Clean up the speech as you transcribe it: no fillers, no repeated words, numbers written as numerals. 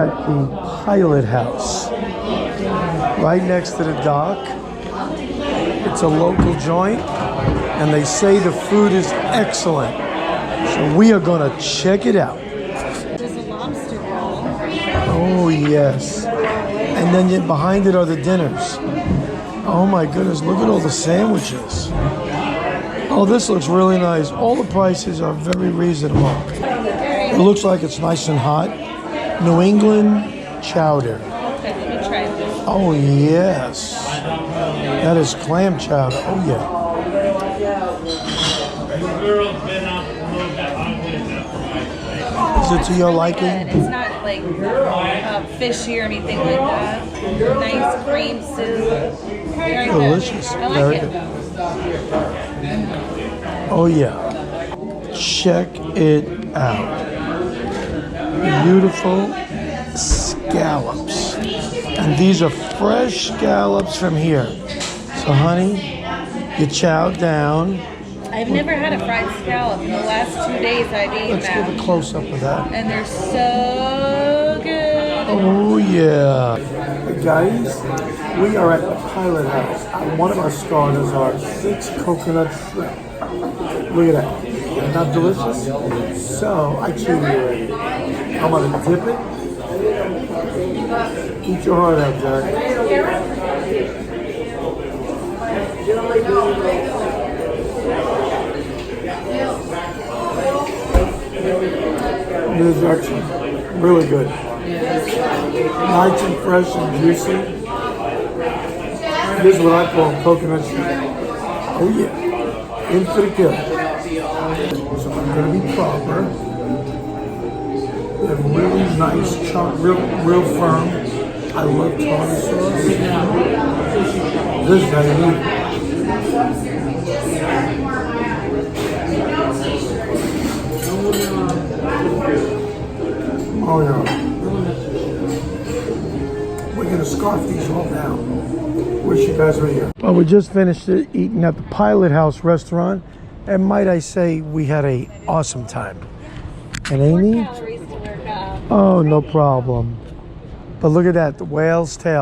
at the Pilot House, right next to the dock. It's a local joint, and they say the food is excellent. So we are gonna check it out. There's a lobster roll. Oh yes. And then behind it are the dinners. Oh my goodness, look at all the sandwiches. Oh, this looks really nice. All the prices are very reasonable. It looks like it's nice and hot. New England chowder. Okay, let me try this. Oh yes. That is clam chowder. Oh yeah. Is it to your liking? It's not like fishy or anything like that. Nice cream soup. Very Delicious. Good. I like Very it. good. Oh yeah. Check it out. Beautiful scallops. And these are fresh scallops from here. So honey, you chow down. I've never had a fried scallop. In the last 2 days I've eaten Let's them. get a close-up of that. And they're so good. Oh yeah. Hey guys, we are at the Pilot House. One of our starters are 6 coconut shrimp. Look at that. Isn't that delicious? So I cheated already. I'm gonna dip it. Eat your heart out, Jack. This is actually really good. Nice and fresh and juicy. This is what I call coconut shrimp. Oh yeah, in for the kill. So I'm gonna be proper. They're really nice chunk, real firm. I love tartar sauce. This is how you eat. Oh yeah. We're gonna scarf these all down. Wish you guys were here. Well, we just finished eating at the Pilot House restaurant, and might I say, we had an awesome time. And Amy? Calories to work out. Oh, no problem. But look at that, the whale's tail.